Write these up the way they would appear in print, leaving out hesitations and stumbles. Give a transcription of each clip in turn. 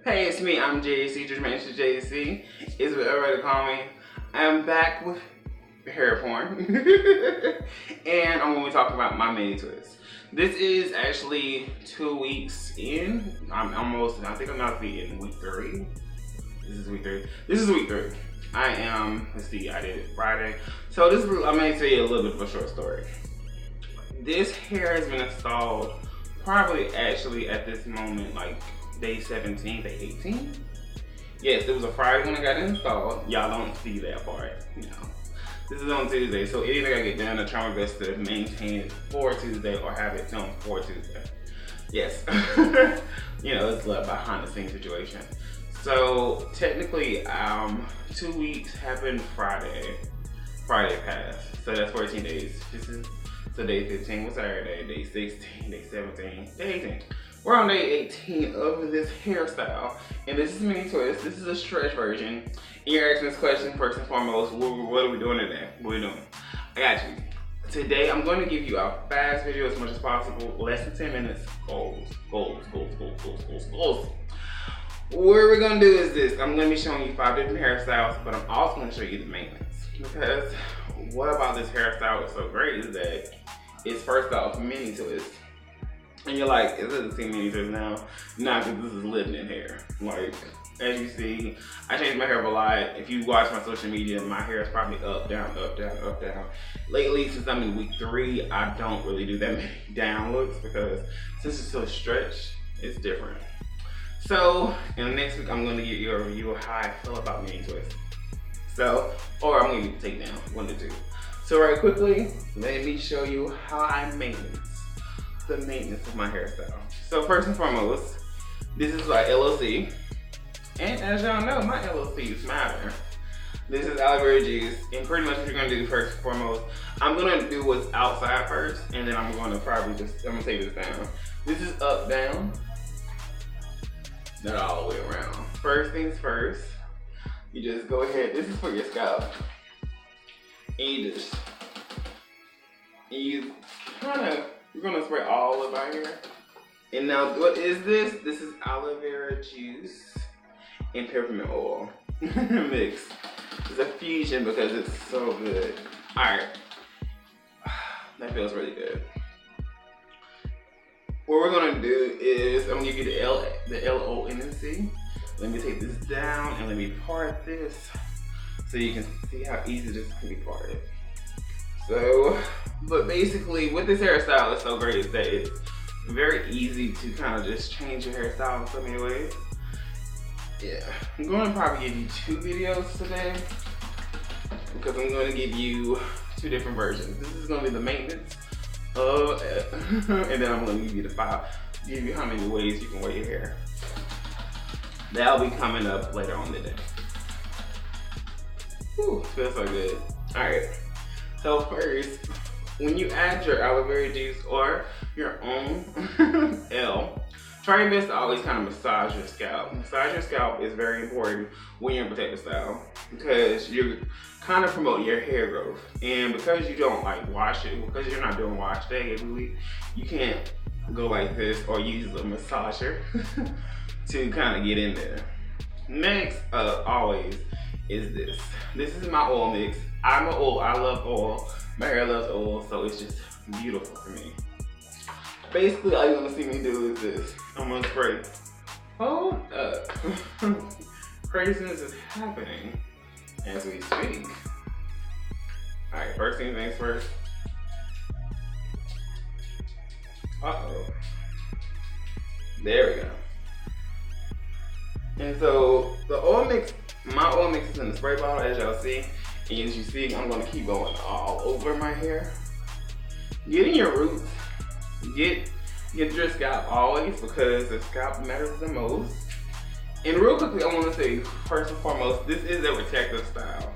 Hey, it's me. I'm JEC, JERMAINETTERS JEC. It's whatever to call me. I'm back with hair porn. And I'm going to be talking about my mini twist. This is actually 2 weeks in. I think I'm about to be in week 3. This is week 3. I am, let's see, I did it Friday. So this is, I'm going to tell you a little bit of a short story. This hair has been installed probably actually at this moment, like day 17, day 18. Yes, it was a Friday when it got installed. Y'all don't see that part, you know. This is on Tuesday, so anything I get done, I try my best to maintain it for Tuesday or have it done for Tuesday. Yes, you know, it's a behind the scenes situation. So technically, 2 weeks happened Friday passed. So that's 14 days. So day 15 was Saturday, day 16, day 17, day 18. We're on day 18 of this hairstyle, and this is mini twist. This is a stretch version. And you're asking this question first and foremost, what are we doing today? What are we doing? I got you. Today, I'm going to give you a fast video as much as possible, less than 10 minutes. Goals. What we're going to do is this. I'm going to be showing you 5 different hairstyles, but I'm also going to show you the maintenance. Because what about this hairstyle is so great is that it's first off mini twist. And you're like, is it the same mini twist now? Nah, because this is living in hair. Like, as you see, I changed my hair up a lot. If you watch my social media, my hair is probably up, down, up, down, up, down. Lately, since I'm in week 3, I don't really do that many down looks because since it's so stretched, it's different. So, in the next week, I'm going to give you a review of how I feel about mini twist. So, or I'm going to take down, 1 to 2. So right quickly, let me show you how I maintenance of my hairstyle. So first and foremost, this is my LOC. And as y'all know, my LOCs matter. This is aloe vera juice, and pretty much what you're gonna do first and foremost, I'm gonna do what's outside first, and then I'm gonna take this down. This is up, down, not all the way around. First things first, you just go ahead, this is for your scalp. And you're gonna spray all of our hair. And now what is this? This is aloe vera juice and peppermint oil mixed. It's a fusion because it's so good. All right, that feels really good. What we're gonna do is I'm gonna give you the LOC. Let me take this down and let me part this so you can see how easy this can be parted. So, but basically what this hairstyle is so great is that it's very easy to kind of just change your hairstyle in so many ways. Yeah, I'm going to probably give you 2 videos today because I'm going to give you 2 different versions. This is going to be the maintenance and then I'm going to give you give you how many ways you can wear your hair. That'll be coming up later on today. Whew, feels so good. All right. So first, when you add your aloe vera juice or your own try your best to always kind of massage your scalp. Massage your scalp is very important when you're in protective style because you're kind of promoting your hair growth. And because you don't like wash it, because you're not doing wash day every week, you can't go like this or use a massager to kind of get in there. Next always is this. This is my oil mix. I love oil. My hair loves oil, so it's just beautiful for me. Basically, all you're gonna see me do is this. I'm gonna spray. Hold up. Craziness is happening as we speak. All right, first things first. Uh-oh. There we go. And so the oil mix, my oil mix is in the spray bottle, as y'all see. And as you see, I'm gonna keep going all over my hair. Get in your roots. Get your scalp always because the scalp matters the most. And real quickly, I wanna say, first and foremost, this is a protective style.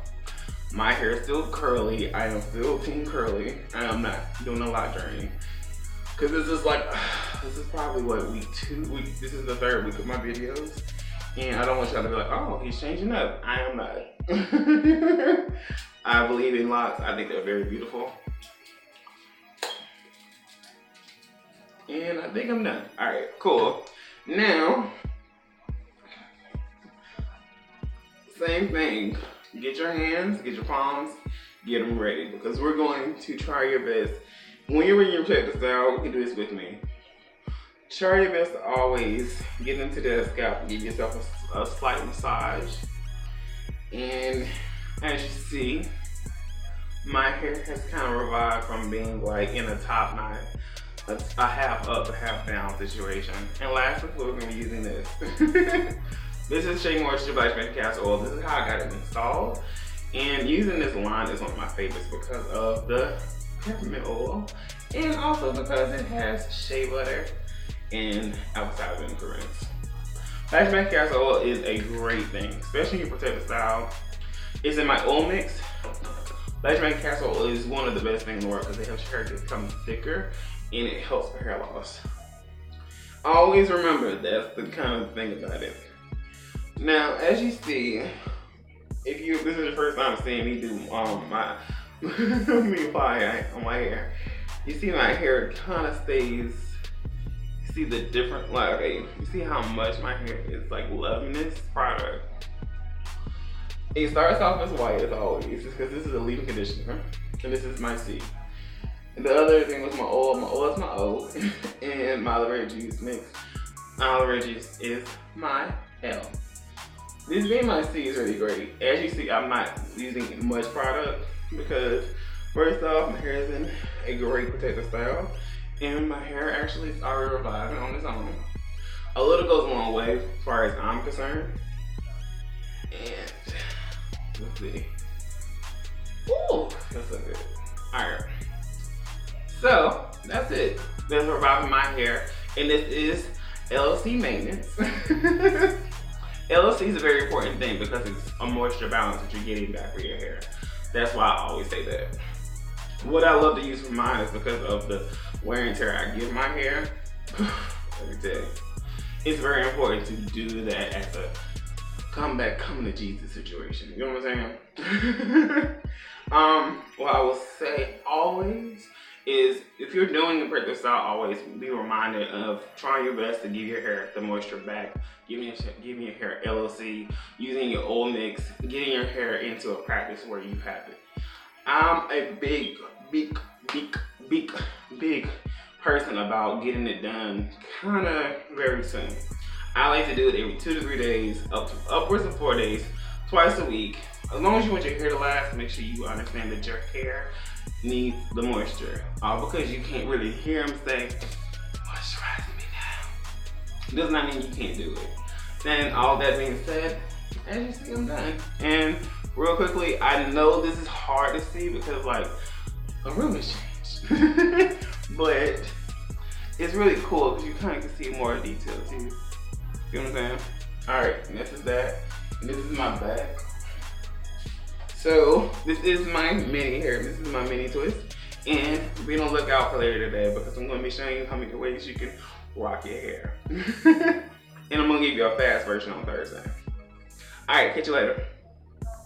My hair is still curly. I am still team curly. I am not doing a lot journey. Cause this is probably what, week 2? This is the 3rd week of my videos. And I don't want y'all to be like, oh, he's changing up. I am not. I believe in locks. I think they're very beautiful. And I think I'm done. All right, cool. Now, same thing. Get your hands, get your palms, get them ready because we're going to try your best. When you're in your protective style, you can do this with me. Try your best to always get into the scalp and give yourself a slight massage. And as you see, my hair has kind of revived from being like in a top knot, a half up, a half down situation. And lastly, we're gonna be using this. This is Shea Moisture by Jamaican Castor Oil. This is how I got it installed. And using this line is one of my favorites because of the peppermint oil and also because it has shea butter and apple increments. Jamaican Castor Oil is a great thing, especially in your protective style. It's in my oil mix. Jamaican Castor Oil is one of the best things in the world because it helps your hair to become thicker and it helps for hair loss. Always remember that's the kind of thing about it. Now, as you see, this is the first time seeing me do my me apply on my hair, you see my hair kind of stays. You see the different, like, okay, you see how much my hair is like loving this product. It starts off as white as always, just because this is a leave-in conditioner, and this is my C. And the other thing was my oil. My oil is my O, and my aloe vera juice mix. My aloe vera juice is my L. This being my C is really great. As you see, I'm not using much product because first off, my hair is in a great protective style, and my hair actually is already reviving on its own. A little goes a long way as far as I'm concerned. And let's see. Ooh, that's so good. Alright. So that's it. That's reviving my hair. And this is LOC maintenance. LOC is a very important thing because it's a moisture balance that you're getting back for your hair. That's why I always say that. What I love to use for mine is because of the wear and tear I give my hair. Let me tell you. It's very important to do that as a come to Jesus situation. You know what I'm saying? What I will say always is if you're doing a protective style, always be reminded of trying your best to give your hair the moisture back, giving your hair LOC, using your oil mix, getting your hair into a practice where you have it. I'm a big person about getting it done kind of very soon. I like to do it every 2 to 3 days, upwards of 4 days, twice a week. As long as you want your hair to last, make sure you understand that your hair needs the moisture. Because you can't really hear them say, moisturize me now. Does not mean you can't do it. Then all that being said, as you see, I'm done. And real quickly, I know this is hard to see because like, a room has changed. But it's really cool because you kind of can see more detail too. You know what I'm saying? Alright, this is that. And this is my back. So this is my mini hair. This is my mini twist. And be on the lookout for later today because I'm going to be showing you how many ways you can rock your hair. And I'm going to give you a fast version on Thursday. Alright, catch you later.